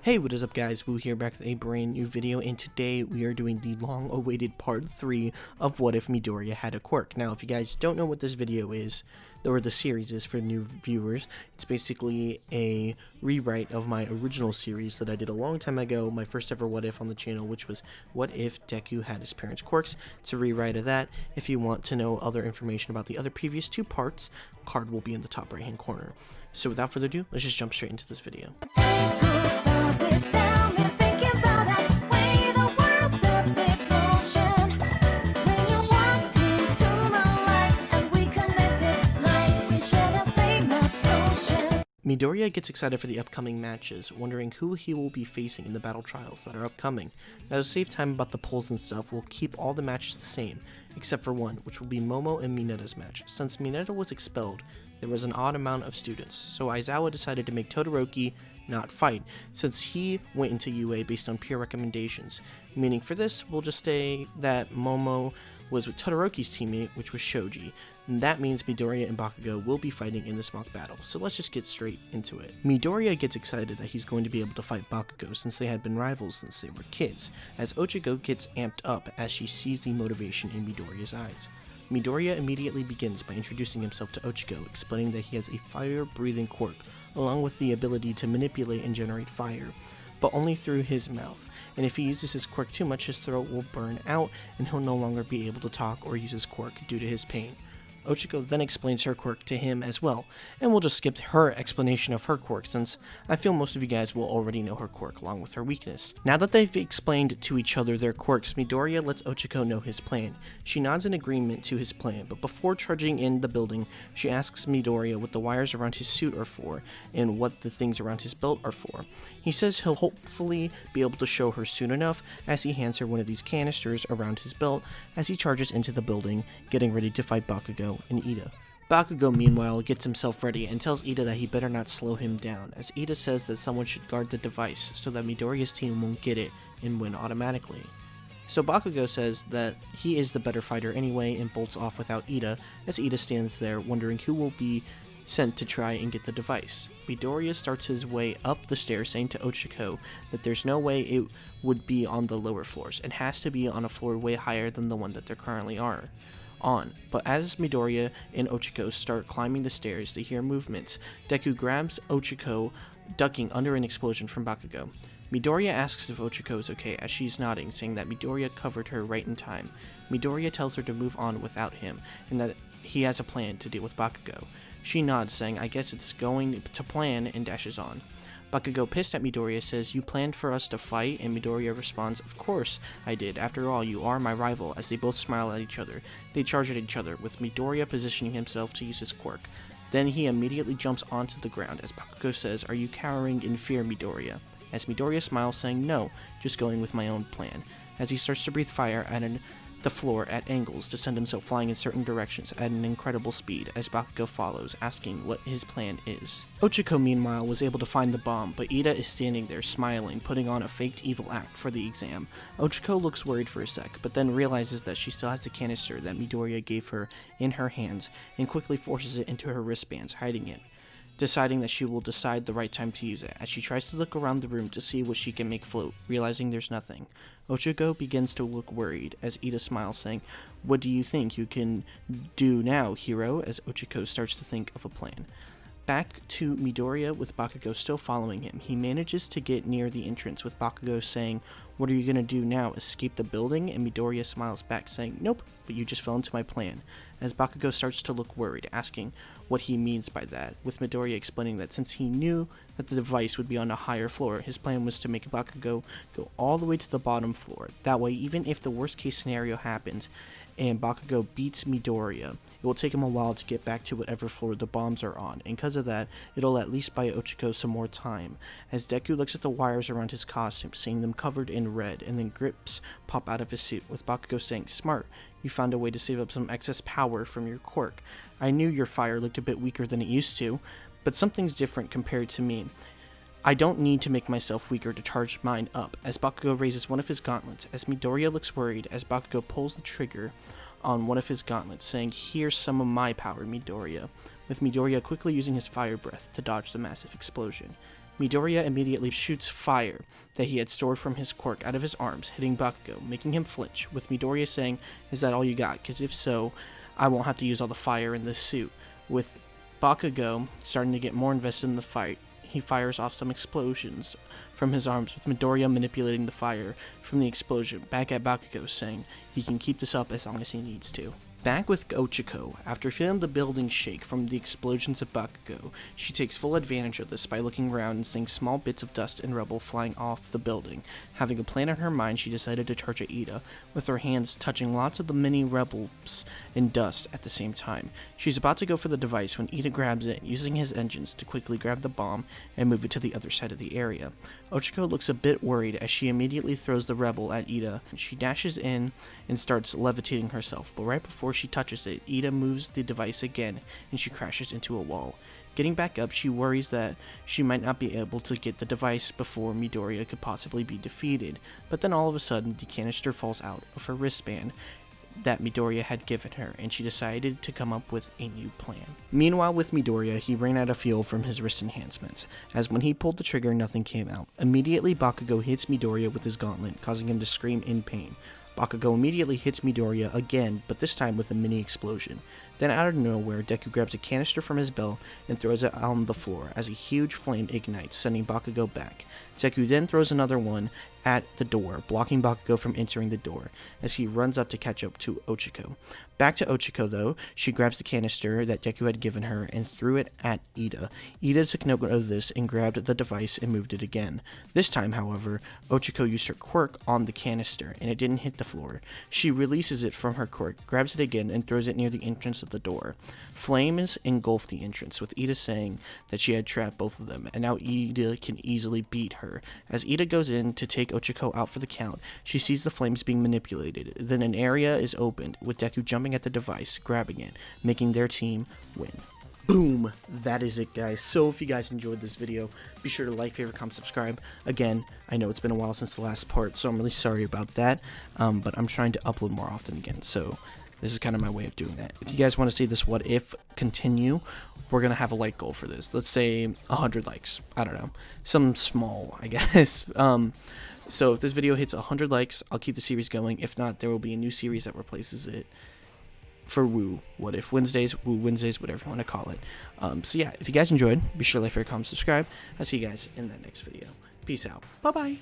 Hey, what is up guys, Woo here back with a brand new video, and today we are doing the long awaited part 3 of What If Midoriya Had a Quirk. Now if you guys don't know what this video is, or the series is for new viewers, it's basically a rewrite of my original series that I did a long time ago, my first ever What If on the channel, which was What If Deku Had His Parents' Quirks. It's a rewrite of that. If you want to know other information about the other previous two parts, card will be in the top right hand corner. So without further ado, let's just jump straight into this video. Midoriya gets excited for the upcoming matches, wondering who he will be facing in the battle trials that are upcoming. Now to save time about the polls and stuff, we'll keep all the matches the same, except for one, which will be Momo and Mineta's match. Since Mineta was expelled, there was an odd amount of students, so Aizawa decided to make Todoroki not fight, since he went into UA based on peer recommendations. Meaning for this, we'll just say that Momo was with Todoroki's teammate, which was Shoji. And that means Midoriya and Bakugo will be fighting in this mock battle, so let's just get straight into it. Midoriya gets excited that he's going to be able to fight Bakugo since they had been rivals since they were kids, as Ochiko gets amped up as she sees the motivation in Midoriya's eyes. Midoriya immediately begins by introducing himself to Ochiko, explaining that he has a fire-breathing quirk, along with the ability to manipulate and generate fire, but only through his mouth, and if he uses his quirk too much, his throat will burn out and he'll no longer be able to talk or use his quirk due to his pain. Ochiko then explains her quirk to him as well, and we'll just skip her explanation of her quirk since I feel most of you guys will already know her quirk along with her weakness. Now that they've explained to each other their quirks, Midoriya lets Ochiko know his plan. She nods in agreement to his plan, but before charging in the building, she asks Midoriya what the wires around his suit are for and what the things around his belt are for. He says he'll hopefully be able to show her soon enough as he hands her one of these canisters around his belt as he charges into the building, getting ready to fight Bakugo and Ida. Bakugo meanwhile gets himself ready and tells Ida that he better not slow him down, as Ida says that someone should guard the device so that Midoriya's team won't get it and win automatically. So Bakugo says that he is the better fighter anyway and bolts off without Ida, as Ida stands there wondering who will be sent to try and get the device. Midoriya starts his way up the stairs, saying to Ochiko that there's no way it would be on the lower floors, and has to be on a floor way higher than the one that they currently are on. But as Midoriya and Ochiko start climbing the stairs, they hear movements. Deku grabs Ochiko, ducking under an explosion from Bakugo. Midoriya asks if Ochiko is okay, as she's nodding, saying that Midoriya covered her right in time. Midoriya tells her to move on without him, and that he has a plan to deal with Bakugo. She nods, saying, I guess it's going to plan, and dashes on. Bakugo, pissed at Midoriya, says, you planned for us to fight? And Midoriya responds, of course I did. After all, you are my rival, as they both smile at each other. They charge at each other, with Midoriya positioning himself to use his quirk. Then he immediately jumps onto the ground, as Bakugo says, are you cowering in fear, Midoriya? As Midoriya smiles, saying, no, just going with my own plan. As he starts to breathe fire at the floor at angles to send himself flying in certain directions at an incredible speed, as Bakugo follows, asking what his plan is. Ochiko meanwhile was able to find the bomb, but Ida is standing there smiling, putting on a faked evil act for the exam. Ochiko looks worried for a sec, but then realizes that she still has the canister that Midoriya gave her in her hands, and quickly forces it into her wristbands, hiding it, deciding that she will decide the right time to use it, as she tries to look around the room to see what she can make float, realizing there's nothing. Ochiko begins to look worried, as Ida smiles, saying, what do you think you can do now, hero? As Ochiko starts to think of a plan. Back to Midoriya with Bakugo still following him. He manages to get near the entrance with Bakugo saying, what are you gonna do now, escape the building? And Midoriya smiles back saying, nope, but you just fell into my plan. As Bakugo starts to look worried, asking what he means by that, with Midoriya explaining that since he knew that the device would be on a higher floor, his plan was to make Bakugo go all the way to the bottom floor. That way, even if the worst case scenario happens and Bakugo beats Midoriya, it will take him a while to get back to whatever floor the bombs are on, and because of that, it'll at least buy Ochiko some more time. As Deku looks at the wires around his costume, seeing them covered in red, and then grips pop out of his suit, with Bakugo saying, smart, you found a way to save up some excess power from your quirk. I knew your fire looked a bit weaker than it used to, but something's different compared to me. I don't need to make myself weaker to charge mine up, as Bakugo raises one of his gauntlets, as Midoriya looks worried as Bakugo pulls the trigger on one of his gauntlets, saying, here's some of my power, Midoriya, with Midoriya quickly using his fire breath to dodge the massive explosion. Midoriya immediately shoots fire that he had stored from his quirk out of his arms, hitting Bakugo, making him flinch, with Midoriya saying, "Is that all you got? Because if so, I won't have to use all the fire in this suit." With Bakugo starting to get more invested in the fight, he fires off some explosions from his arms, with Midoriya manipulating the fire from the explosion back at Bakugo, saying he can keep this up as long as he needs to. Back with Ochako, after feeling the building shake from the explosions of Bakugo, she takes full advantage of this by looking around and seeing small bits of dust and rubble flying off the building. Having a plan in her mind, she decided to charge at Ida, with her hands touching lots of the mini rebels in dust at the same time. She's about to go for the device when Ida grabs it, using his engines to quickly grab the bomb and move it to the other side of the area. Ochako looks a bit worried as she immediately throws the rebel at Ida. She dashes in and starts levitating herself, but right before she touches it, Ida moves the device again and she crashes into a wall. Getting back up, she worries that she might not be able to get the device before Midoriya could possibly be defeated, but then all of a sudden the canister falls out of her wristband that Midoriya had given her, and she decided to come up with a new plan. Meanwhile, with Midoriya, he ran out of fuel from his wrist enhancements, as when he pulled the trigger, nothing came out. Immediately, Bakugo hits Midoriya with his gauntlet, causing him to scream in pain. Bakugo immediately hits Midoriya again, but this time with a mini explosion. Then out of nowhere, Deku grabs a canister from his belt and throws it on the floor as a huge flame ignites, sending Bakugo back. Deku then throws another one at the door, blocking Bakugo from entering the door, as he runs up to catch up to Ochako. Back to Ochako though, she grabs the canister that Deku had given her and threw it at Ida. Ida took note of this and grabbed the device and moved it again. This time, however, Ochako used her quirk on the canister and it didn't hit the floor. She releases it from her quirk, grabs it again, and throws it near the entrance of the door. Flames engulf the entrance, with Ida saying that she had trapped both of them, and now Ida can easily beat her. As Ida goes in to take Ochako out for the count, she sees the flames being manipulated. Then an area is opened, with Deku jumping at the device, grabbing it, making their team win. Boom! That is it, guys. So if you guys enjoyed this video, be sure to like, favorite, comment, subscribe. Again, I know it's been a while since the last part, so I'm really sorry about that, but I'm trying to upload more often again, so this is kind of my way of doing that. If you guys want to see this what if continue, we're going to have a like goal for this. Let's say 100 likes. I don't know. Some small, I guess. So if this video hits 100 likes, I'll keep the series going. If not, there will be a new series that replaces it for Woo. What if Wednesdays, Woo Wednesdays, whatever you want to call it. So yeah, if you guys enjoyed, be sure to like, favorite, comment, subscribe. I'll see you guys in the next video. Peace out. Bye-bye.